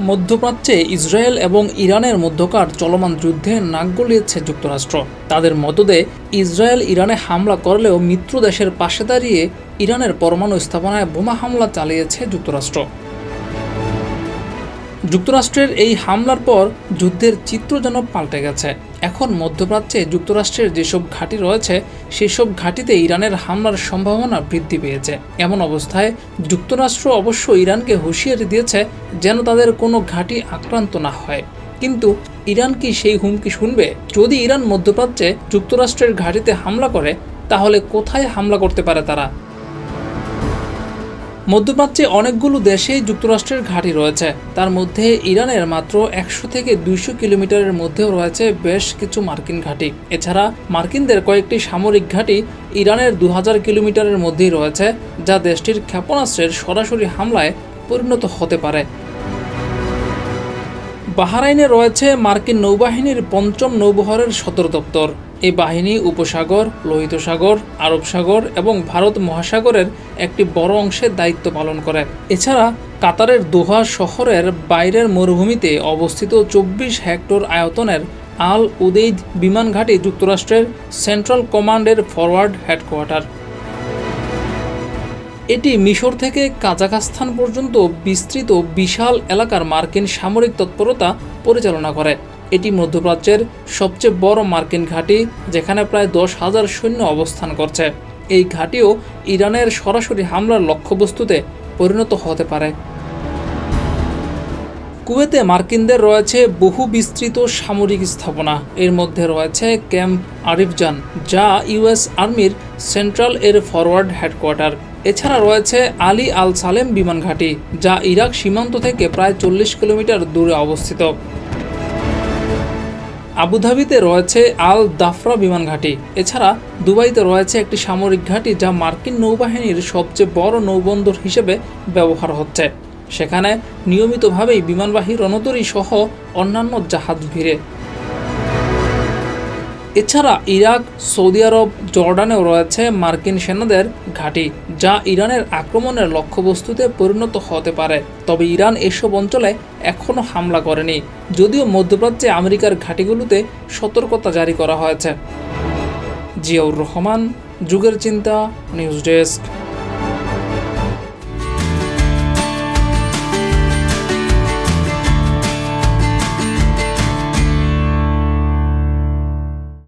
মধ্যপ্রাচ্যে ইসরায়েল এবং ইরানের মধ্যকার চলমান যুদ্ধে নাক গলিয়েছে যুক্তরাষ্ট্র। তাদের মদদে ইসরায়েল ইরানে হামলা করলেও মিত্র দেশের পাশে দাঁড়িয়ে ইরানের পরমাণু স্থাপনায় বোমা হামলা চালিয়েছে যুক্তরাষ্ট্র। যুক্তরাষ্ট্রের এই হামলার পর যুদ্ধের চিত্র যেন পাল্টে গেছে। এখন মধ্যপ্রাচ্যে যুক্তরাষ্ট্রের যেসব ঘাঁটি রয়েছে সেসব ঘাঁটিতে ইরানের হামলার সম্ভাবনা বৃদ্ধি পেয়েছে। এমন অবস্থায় যুক্তরাষ্ট্র অবশ্য ইরানকে হুঁশিয়ারি দিয়েছে যেন তাদের কোনো ঘাঁটি আক্রান্ত না হয়। কিন্তু ইরান কি সেই হুমকি শুনবে? যদি ইরান মধ্যপ্রাচ্যে যুক্তরাষ্ট্রের ঘাঁটিতে হামলা করে তাহলে কোথায় হামলা করতে পারে তারা? মধ্যপ্রাচ্যে অনেকগুলো দেশেই যুক্তরাষ্ট্রের ঘাঁটি রয়েছে। তার মধ্যে ইরানের মাত্র 100 থেকে 200 কিলোমিটারের মধ্যেও রয়েছে বেশ কিছু মার্কিন ঘাঁটি। এছাড়া মার্কিনদের কয়েকটি সামরিক ঘাঁটি ইরানের 2000 কিলোমিটারের মধ্যেই রয়েছে, যা দেশটির ক্ষেপণাস্ত্রের সরাসরি হামলায় পরিণত হতে পারে। বাহরাইনে রয়েছে মার্কিন নৌবাহিনীর 5ম নৌবহরের সদর দপ্তর। এই বাহিনী উপসাগর, লোহিত সাগর, আরব সাগর এবং ভারত মহাসাগরের একটি বড় অংশের দায়িত্ব পালন করে। এছাড়া কাতারের দোহা শহরের বাইরের মরুভূমিতে অবস্থিত 24 হেক্টর আয়তনের আল উদেইদ বিমান ঘাঁটি যুক্তরাষ্ট্রের সেন্ট্রাল কমান্ডের ফরওয়ার্ড হেডকোয়ার্টার। এটি মিশর থেকে কাজাখস্তান পর্যন্ত বিস্তৃত বিশাল এলাকার মার্কিন সামরিক তৎপরতা পরিচালনা করে। এটি মধ্যপ্রাচ্যের সবচেয়ে বড় মার্কিন ঘাঁটি, যেখানে প্রায় 10,000 সৈন্য অবস্থান করছে। এই ঘাঁটিও ইরানের সরাসরি হামলার লক্ষ্যবস্তুতে পরিণত হতে পারে। কুয়েতে মার্কিনদের রয়েছে বহু বিস্তৃত সামরিক স্থাপনা। এর মধ্যে রয়েছে ক্যাম্প আরিফজান, যা ইউএস আর্মির সেন্ট্রাল এর ফরওয়ার্ড হেডকোয়ার্টার। এছাড়া রয়েছে আলী আল সালেম বিমান ঘাঁটি, যা ইরাক সীমান্ত থেকে প্রায় 40 কিলোমিটার দূরে অবস্থিত। আবুধাবিতে রয়েছে আল দাফরা বিমান ঘাঁটি। এছাড়া দুবাইতে রয়েছে একটি সামরিক ঘাঁটি, যা মার্কিন নৌবাহিনীর সবচেয়ে বড় নৌবন্দর হিসেবে ব্যবহার হচ্ছে। সেখানে নিয়মিতভাবেই বিমানবাহী রণতরী সহ অন্যান্য জাহাজ ভিড়ে। এছাড়া ইরাক, সৌদি আরব, জর্ডানেও রয়েছে মার্কিন সেনাদের ঘাঁটি, যা ইরানের আক্রমণের লক্ষ্যবস্তুতে পরিণত হতে পারে। তবে ইরান এসব অঞ্চলে এখনও হামলা করেনি, যদিও মধ্যপ্রাচ্যে আমেরিকার ঘাঁটিগুলোতে সতর্কতা জারি করা হয়েছে। জিয়াউর রহমান, যুগের চিন্তা, নিউজ ডেস্ক।